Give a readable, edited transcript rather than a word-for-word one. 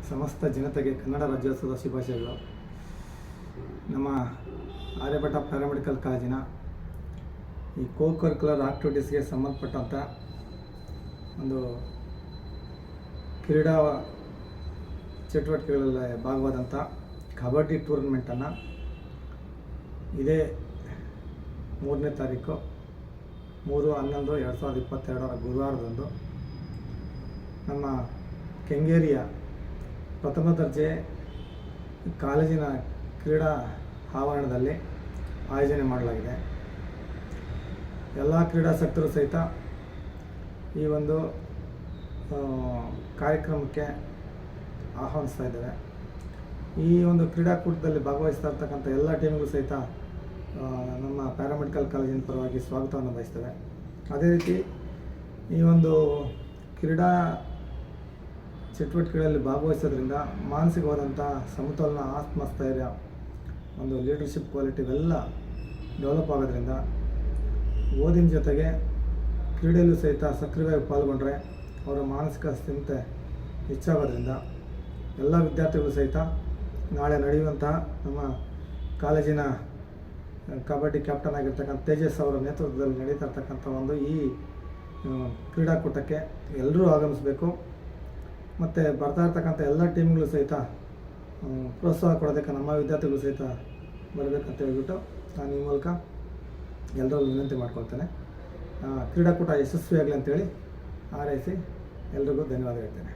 ಸಮಸ್ತ ಜನತೆಗೆ ಕನ್ನಡ ರಾಜ್ಯೋತ್ಸವದ ಶುಭಾಶಯಗಳು. ನಮ್ಮ ಆರ್ಯಭಟ ಪ್ಯಾರಾಮೆಡಿಕಲ್ ಕಾಲೇಜಿನ ಈ ಕರಿಕ್ಯುಲರ್ ಆಕ್ಟಿವಿಟೀಸ್ಗೆ ಸಂಬಂಧಪಟ್ಟಂಥ ಒಂದು ಕ್ರೀಡಾ ಚಟುವಟಿಕೆಗಳಲ್ಲಿ ಭಾಗವಾದಂಥ ಕಬಡ್ಡಿ ಟೂರ್ನಮೆಂಟನ್ನು ಇದೇ 3ನೇ ತಾರೀಕು 3/11/2022 ಗುರುವಾರದಂದು ನಮ್ಮ ಕೆಂಗೇರಿಯ ಪ್ರಥಮ ದರ್ಜೆ ಕಾಲೇಜಿನ ಕ್ರೀಡಾ ಆವರಣದಲ್ಲಿ ಆಯೋಜನೆ ಮಾಡಲಾಗಿದೆ. ಎಲ್ಲ ಕ್ರೀಡಾಸಕ್ತರು ಸಹಿತ ಈ ಒಂದು ಕಾರ್ಯಕ್ರಮಕ್ಕೆ ಆಹ್ವಾನಿಸ್ತಾ ಇದ್ದಾರೆ. ಈ ಒಂದು ಕ್ರೀಡಾಕೂಟದಲ್ಲಿ ಭಾಗವಹಿಸ್ತಾ ಇರ್ತಕ್ಕಂಥ ಎಲ್ಲ ಟೀಮ್ಗೂ ಸಹಿತ ನಮ್ಮ ಪ್ಯಾರಾಮೆಡಿಕಲ್ ಕಾಲೇಜಿನ ಪರವಾಗಿ ಸ್ವಾಗತವನ್ನು ಬಯಸ್ತೇವೆ. ಅದೇ ರೀತಿ ಈ ಒಂದು ಕ್ರೀಡಾ ಚಟುವಟಿಕೆಗಳಲ್ಲಿ ಭಾಗವಹಿಸೋದ್ರಿಂದ ಮಾನಸಿಕವಾದಂಥ ಸಮತೋಲನ, ಆತ್ಮಸ್ಥೈರ್ಯ, ಒಂದು ಲೀಡರ್ಶಿಪ್ ಕ್ವಾಲಿಟಿ ಇವೆಲ್ಲ ಡೆವಲಪ್ ಆಗೋದ್ರಿಂದ ಓದಿನ ಜೊತೆಗೆ ಕ್ರೀಡೆಯಲ್ಲೂ ಸಹಿತ ಸಕ್ರಿಯವಾಗಿ ಪಾಲ್ಗೊಂಡ್ರೆ ಅವರ ಮಾನಸಿಕ ಸ್ಥಿರತೆ ಹೆಚ್ಚಾಗೋದ್ರಿಂದ ಎಲ್ಲ ವಿದ್ಯಾರ್ಥಿಗಳು ಸಹಿತ ನಾಳೆ ನಡೆಯುವಂತಹ ನಮ್ಮ ಕಾಲೇಜಿನ ಕಬಡ್ಡಿ ಕ್ಯಾಪ್ಟನ್ ಆಗಿರ್ತಕ್ಕಂಥ ತೇಜಸ್ ಅವರ ನೇತೃತ್ವದಲ್ಲಿ ನಡೀತಾ ಇರ್ತಕ್ಕಂಥ ಒಂದು ಈ ಕ್ರೀಡಾಕೂಟಕ್ಕೆ ಎಲ್ಲರೂ ಆಗಮಿಸಬೇಕು. ಮತ್ತು ಬರ್ತಾ ಇರ್ತಕ್ಕಂಥ ಎಲ್ಲ ಟೀಮ್ಗಳು ಸಹಿತ ಪ್ರೋತ್ಸಾಹ ಕೊಡೋದಕ್ಕೆ ನಮ್ಮ ವಿದ್ಯಾರ್ಥಿಗಳು ಸಹಿತ ಬರಬೇಕಂತ ಹೇಳ್ಬಿಟ್ಟು ನಾನು ಈ ಮೂಲಕ ಎಲ್ಲರೂ ವಿನಂತಿ ಮಾಡ್ಕೊಳ್ತೇನೆ. ಕ್ರೀಡಾಕೂಟ ಯಶಸ್ವಿಯಾಗಲಿ ಅಂತೇಳಿ ಹಾರೈಸಿ ಎಲ್ರಿಗೂ ಧನ್ಯವಾದ ಹೇಳ್ತೇನೆ.